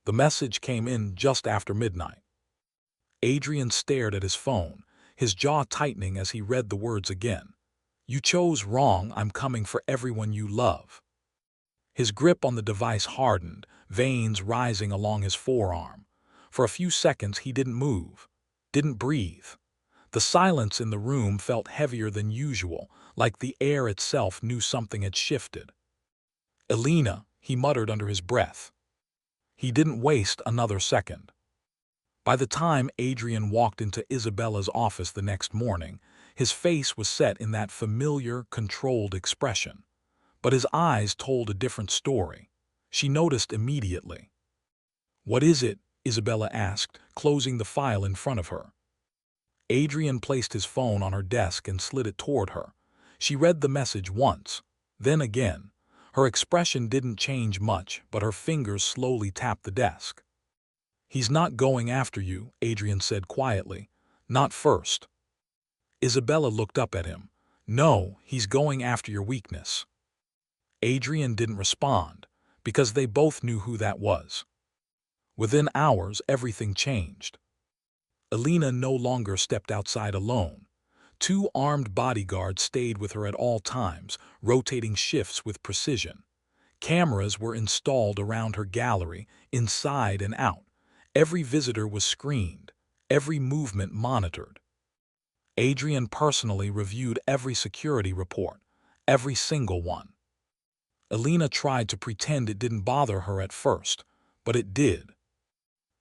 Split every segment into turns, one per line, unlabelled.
The message came in just after midnight. Adrian stared at his phone, his jaw tightening as he read the words again. "You chose wrong, I'm coming for everyone you love." His grip on the device hardened, veins rising along his forearm. For a few seconds he didn't move, didn't breathe. The silence in the room felt heavier than usual, like the air itself knew something had shifted. "Elena," he muttered under his breath. He didn't waste another second. By the time Adrian walked into Isabella's office the next morning, his face was set in that familiar, controlled expression. But his eyes told a different story. She noticed immediately. "What is it?" Isabella asked, closing the file in front of her. Adrian placed his phone on her desk and slid it toward her. She read the message once, then again. Her expression didn't change much, but her fingers slowly tapped the desk. "He's not going after you," Adrian said quietly. "Not first." Isabella looked up at him. "No, he's going after your weakness." Adrian didn't respond, because they both knew who that was. Within hours, everything changed. Elena no longer stepped outside alone. 2 armed bodyguards stayed with her at all times, rotating shifts with precision. Cameras were installed around her gallery, inside and out. Every visitor was screened, every movement monitored. Adrian personally reviewed every security report, every single one. Elena tried to pretend it didn't bother her at first, but it did.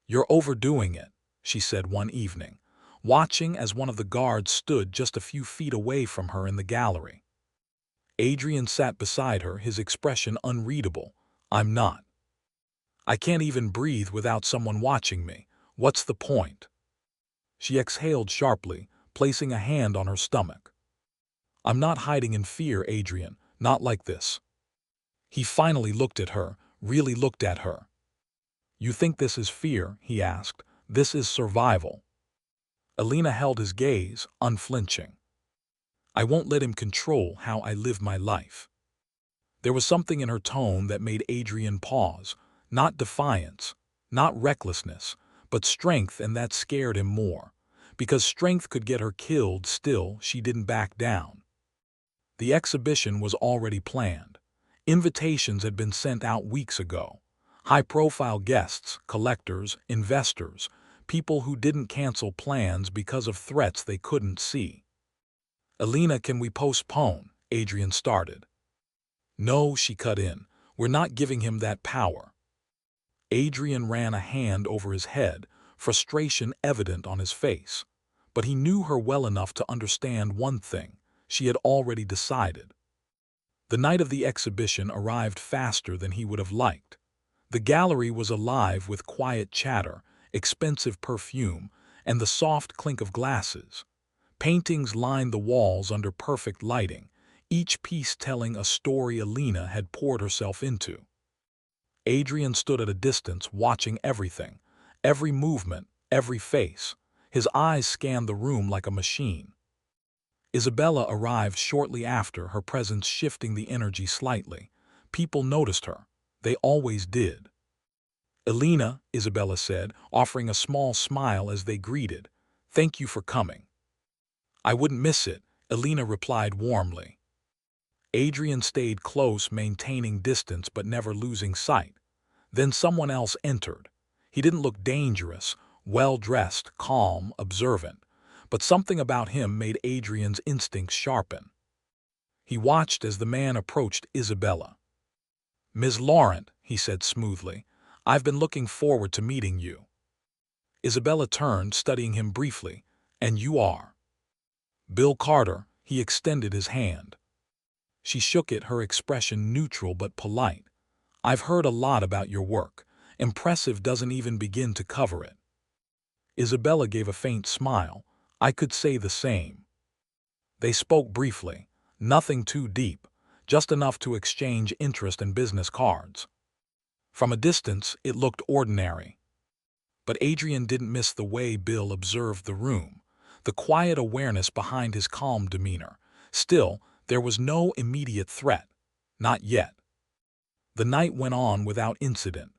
"You're overdoing it," she said one evening, watching as one of the guards stood just a few feet away from her in the gallery. Adrian sat beside her, his expression unreadable. "I'm not. I can't even breathe without someone watching me. What's the point?" She exhaled sharply, placing a hand on her stomach. "I'm not hiding in fear, Adrian, not like this." He finally looked at her, really looked at her. "You think this is fear?" he asked. "This is survival." Elena held his gaze, unflinching. "I won't let him control how I live my life." There was something in her tone that made Adrian pause. Not defiance, not recklessness, but strength, and that scared him more. Because strength could get her killed, still, she didn't back down. The exhibition was already planned. Invitations had been sent out weeks ago. High-profile guests, collectors, investors, people who didn't cancel plans because of threats they couldn't see. "Elena, can we postpone?" Adrian started. "No," she cut in. "We're not giving him that power." Adrian ran a hand over his head, frustration evident on his face. But he knew her well enough to understand one thing. She had already decided. The night of the exhibition arrived faster than he would have liked. The gallery was alive with quiet chatter, expensive perfume, and the soft clink of glasses. Paintings lined the walls under perfect lighting, each piece telling a story Elena had poured herself into. Adrian stood at a distance, watching everything, every movement, every face. His eyes scanned the room like a machine. Isabella arrived shortly after, her presence shifting the energy slightly. People noticed her. They always did. "Elena," Isabella said, offering a small smile as they greeted. "Thank you for coming." "I wouldn't miss it," Elena replied warmly. Adrian stayed close, maintaining distance but never losing sight. Then someone else entered. He didn't look dangerous, well-dressed, calm, observant. But something about him made Adrian's instincts sharpen. He watched as the man approached Isabella. "Ms. Laurent," he said smoothly, "I've been looking forward to meeting you." Isabella turned, studying him briefly. "And you are?" "Bill Carter." He extended his hand. She shook it, her expression neutral but polite. "I've heard a lot about your work. Impressive doesn't even begin to cover it." Isabella gave a faint smile. "I could say the same." They spoke briefly, nothing too deep, just enough to exchange interest and business cards. From a distance, it looked ordinary. But Adrian didn't miss the way Bill observed the room, the quiet awareness behind his calm demeanor. Still, there was no immediate threat. Not yet. The night went on without incident.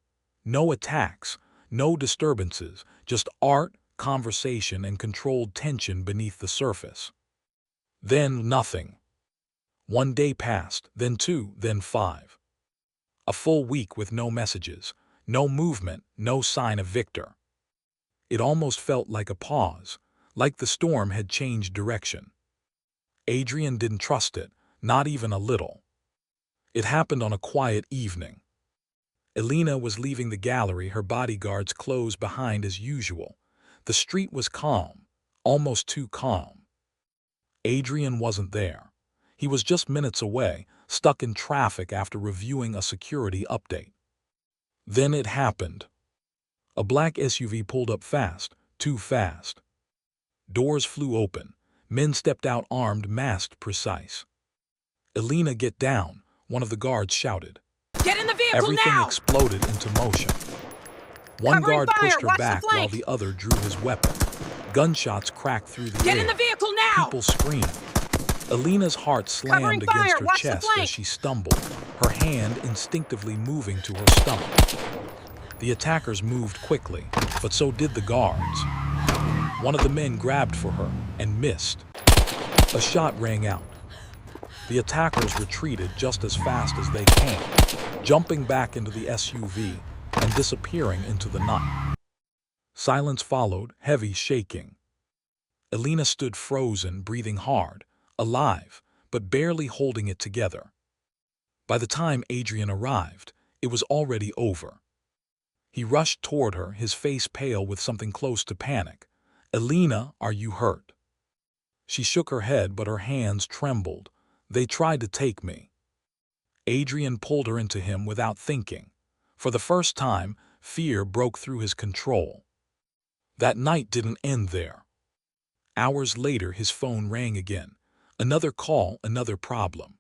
No attacks, no disturbances, just art, conversation, and controlled tension beneath the surface. Then nothing. 1 day passed, then 2, then 5. A full week with no messages, no movement, no sign of Victor. It almost felt like a pause, like the storm had changed direction. Adrian didn't trust it, not even a little. It happened on a quiet evening. Elena was leaving the gallery, her bodyguards close behind as usual. The street was calm, almost too calm. Adrian wasn't there. He was just minutes away, stuck in traffic after reviewing a security update. Then it happened. A black SUV pulled up fast, too fast. Doors flew open. Men stepped out armed, masked, precise. "Elena, get down," one of the guards shouted.
Get in the vehicle
Everything
now!
exploded into motion. One
Covering
guard
fire,
pushed her
watch the
back
flank.
while the other drew his weapon. Gunshots cracked through the
Get
air.
in the vehicle now!
People screamed. Elena's heart slammed
Covering
against
fire,
her
watch the
chest
flank.
as she stumbled, her hand instinctively moving to her stomach. The attackers moved quickly, but so did the guards. One of the men grabbed for her and missed. A shot rang out. The attackers retreated just as fast as they came, jumping back into the SUV and disappearing into the night. Silence followed, heavy shaking. Elena stood frozen, breathing hard, alive, but barely holding it together. By the time Adrian arrived, it was already over. He rushed toward her, his face pale with something close to panic. "Elena, are you hurt?" She shook her head, but her hands trembled. "They tried to take me." Adrian pulled her into him without thinking. For the first time, fear broke through his control. That night didn't end there. Hours later, his phone rang again. Another call, another problem.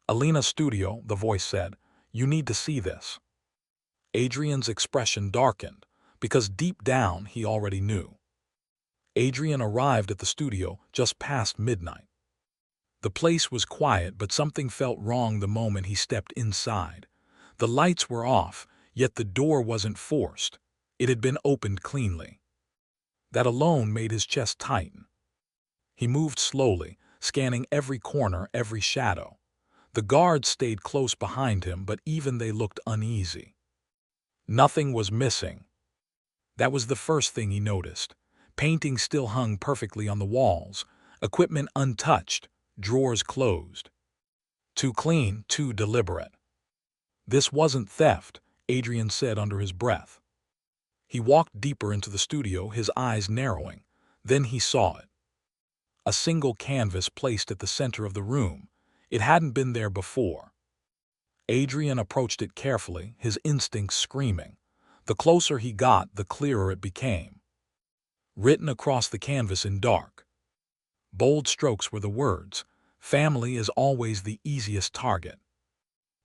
"Elena's studio," the voice said. "You need to see this." Adrian's expression darkened, because deep down he already knew. Adrian arrived at the studio just past midnight. The place was quiet, but something felt wrong the moment he stepped inside. The lights were off, yet the door wasn't forced. It had been opened cleanly. That alone made his chest tighten. He moved slowly, scanning every corner, every shadow. The guards stayed close behind him, but even they looked uneasy. Nothing was missing. That was the first thing he noticed. Paintings still hung perfectly on the walls, equipment untouched, drawers closed. Too clean, too deliberate. This wasn't theft, Adrian said under his breath. He walked deeper into the studio, his eyes narrowing. Then he saw it. A single canvas placed at the center of the room. It hadn't been there before. Adrian approached it carefully, his instincts screaming. The closer he got, the clearer it became. Written across the canvas in dark. Bold strokes were the words, "Family is always the easiest target."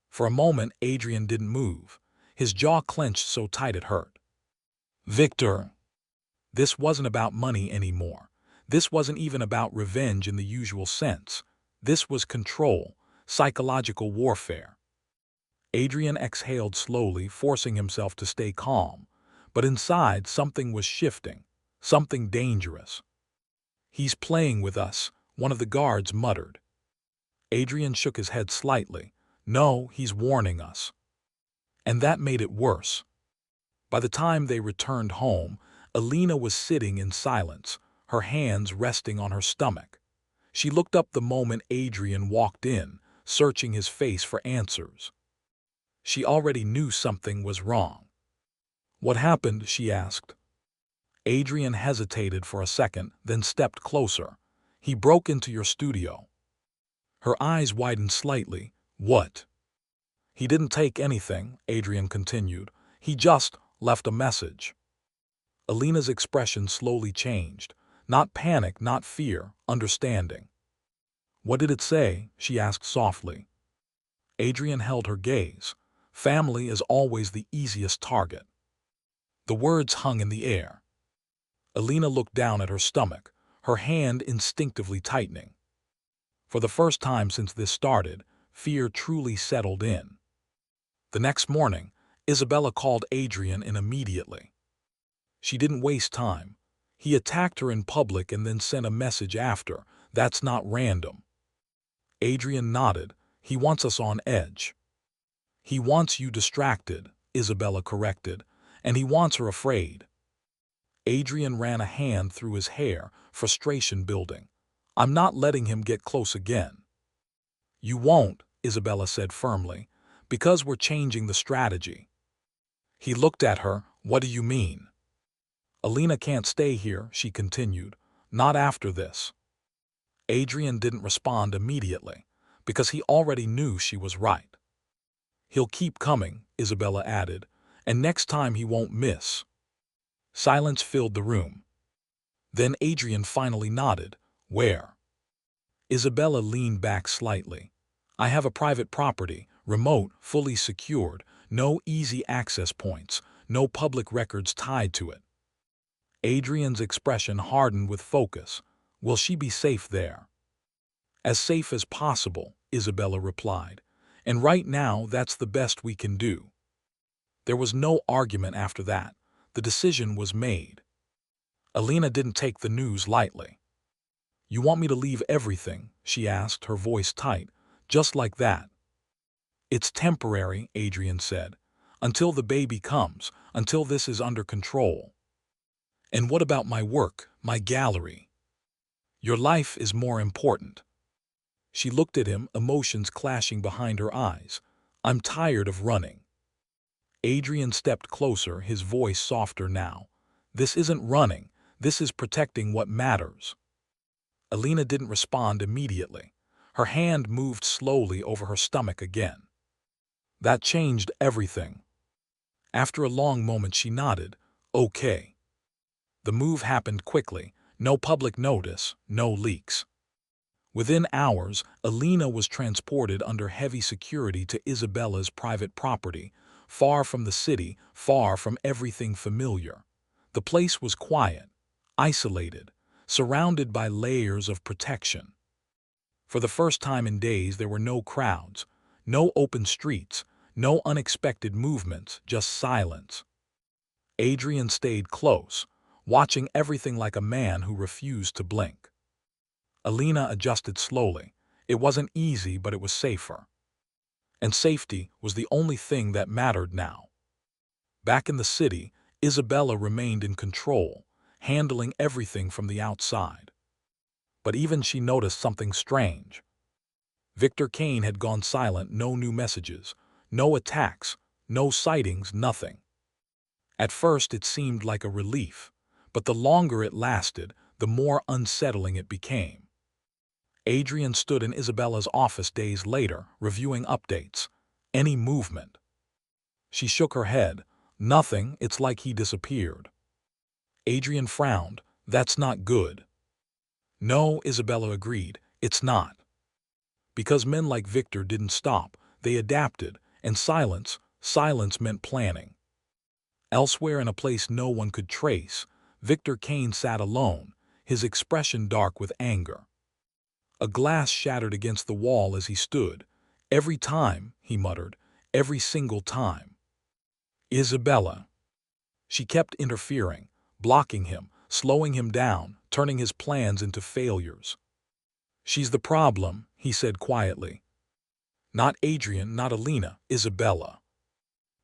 For a moment, Adrian didn't move. His jaw clenched so tight it hurt. Victor. This wasn't about money anymore. This wasn't even about revenge in the usual sense. This was control, psychological warfare. Adrian exhaled slowly, forcing himself to stay calm. But inside, something was shifting, something dangerous. "He's playing with us," one of the guards muttered. Adrian shook his head slightly. "No, he's warning us." And that made it worse. By the time they returned home, Elena was sitting in silence, her hands resting on her stomach. She looked up the moment Adrian walked in, searching his face for answers. She already knew something was wrong. "What happened?" she asked. Adrian hesitated for a second, then stepped closer. "He broke into your studio." Her eyes widened slightly. "What?" "He didn't take anything," Adrian continued. "He just left a message." Elena's expression slowly changed. Not panic, not fear, understanding. "What did it say?" she asked softly. Adrian held her gaze. "Family is always the easiest target." The words hung in the air. Elena looked down at her stomach, her hand instinctively tightening. For the first time since this started, fear truly settled in. The next morning, Isabella called Adrian in immediately. She didn't waste time. He attacked her in public and then sent a message after. That's not random. Adrian nodded. He wants us on edge. He wants you distracted, Isabella corrected, and he wants her afraid. Adrian ran a hand through his hair, frustration building. I'm not letting him get close again. You won't, Isabella said firmly, because we're changing the strategy. He looked at her. What do you mean? Alina can't stay here, she continued. Not after this. Adrian didn't respond immediately, because he already knew she was right. He'll keep coming, Isabella added, and next time he won't miss. Silence filled the room. Then Adrian finally nodded. Where? Isabella leaned back slightly. I have a private property, remote, fully secured, no easy access points, no public records tied to it. Adrian's expression hardened with focus. Will she be safe there? As safe as possible, Isabella replied. And right now, that's the best we can do. There was no argument after that. The decision was made. Alina didn't take the news lightly. You want me to leave everything? She asked, her voice tight. Just like that. It's temporary, Adrian said. Until the baby comes, until this is under control. And what about my work, my gallery? Your life is more important. She looked at him, emotions clashing behind her eyes. I'm tired of running. Adrian stepped closer, his voice softer now. This isn't running. This is protecting what matters. Alina didn't respond immediately. Her hand moved slowly over her stomach again. That changed everything. After a long moment she nodded. Okay. The move happened quickly. No public notice, no leaks. Within hours, Alina was transported under heavy security to Isabella's private property, far from the city, far from everything familiar. The place was quiet, isolated, surrounded by layers of protection. For the first time in days there were no crowds, no open streets, no unexpected movements, just silence. Adrian stayed close, watching everything like a man who refused to blink. Alina adjusted slowly. It wasn't easy, but it was safer. And safety was the only thing that mattered now. Back in the city, Isabella remained in control, handling everything from the outside. But even she noticed something strange. Victor Kane had gone silent, no new messages, no attacks, no sightings, nothing. At first it seemed like a relief, but the longer it lasted, the more unsettling it became. Adrian stood in Isabella's office days later, reviewing updates. Any movement? She shook her head. Nothing, it's like he disappeared. Adrian frowned. That's not good. No, Isabella agreed, it's not. Because men like Victor didn't stop, they adapted, and silence meant planning. Elsewhere in a place no one could trace, Victor Kane sat alone, his expression dark with anger. A glass shattered against the wall as he stood. Every time, he muttered, every single time. Isabella. She kept interfering, blocking him, slowing him down, turning his plans into failures. She's the problem, he said quietly. Not Adrian, not Alina, Isabella.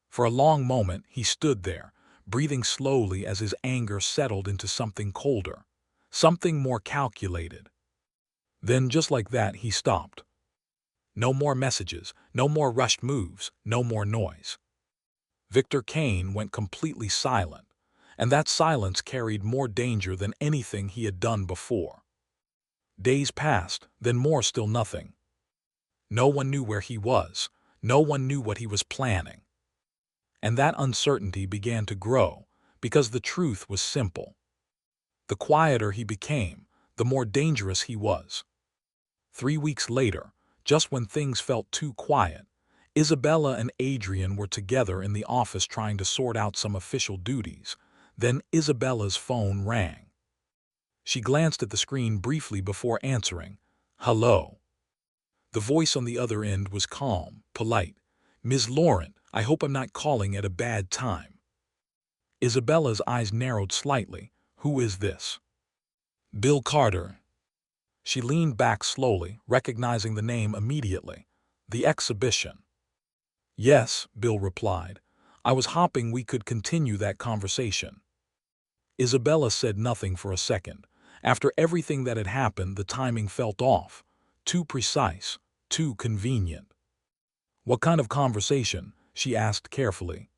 For a long moment he stood there, breathing slowly as his anger settled into something colder, something more calculated. Then just like that he stopped. No more messages, no more rushed moves, no more noise. Victor Kane went completely silent, and that silence carried more danger than anything he had done before. Days passed, then more still nothing. No one knew where he was, no one knew what he was planning. And that uncertainty began to grow, because the truth was simple. The quieter he became, the more dangerous he was. 3 weeks later, just when things felt too quiet, Isabella and Adrian were together in the office trying to sort out some official duties. Then Isabella's phone rang. She glanced at the screen briefly before answering. Hello. The voice on the other end was calm, polite. Ms. Laurent, I hope I'm not calling at a bad time. Isabella's eyes narrowed slightly. Who is this? Bill Carter. She leaned back slowly, recognizing the name immediately. The exhibition. Yes, Bill replied. I was hoping we could continue that conversation. Isabella said nothing for a second. After everything that had happened, the timing felt off. Too precise, too convenient. What kind of conversation? She asked carefully.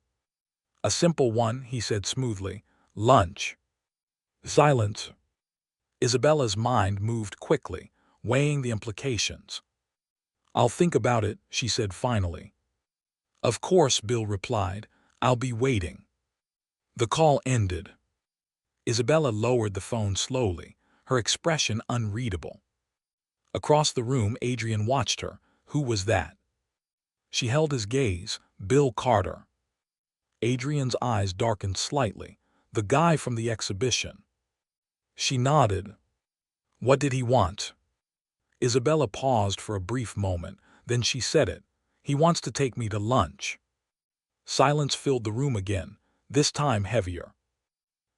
A simple one, he said smoothly. Lunch. Silence. Isabella's mind moved quickly, weighing the implications. I'll think about it, she said finally. Of course, Bill replied. I'll be waiting. The call ended. Isabella lowered the phone slowly, her expression unreadable. Across the room, Adrian watched her. Who was that? She held his gaze. Bill Carter. Adrian's eyes darkened slightly. The guy from the exhibition. She nodded. What did he want? Isabella paused for a brief moment, then she said it. He wants to take me to lunch. Silence filled the room again, this time heavier.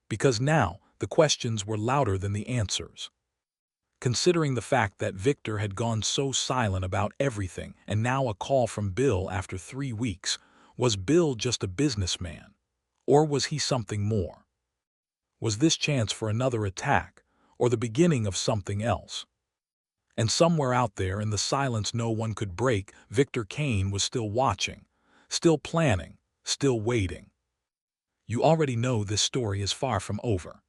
Because now, the questions were louder than the answers. Considering the fact that Victor had gone so silent about everything and now a call from Bill after 3 weeks, was Bill just a businessman? Or was he something more? Was this chance for another attack, or the beginning of something else? And somewhere out there in the silence no one could break, Victor Kane was still watching, still planning, still waiting. You already know this story is far from over.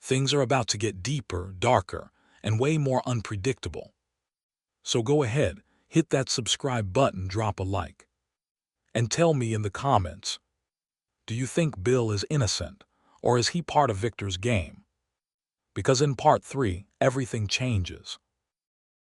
Things are about to get deeper, darker, and way more unpredictable. So go ahead, hit that subscribe button, drop a like. And tell me in the comments, do you think Bill is innocent, or is he part of Victor's game? Because in part 3, everything changes.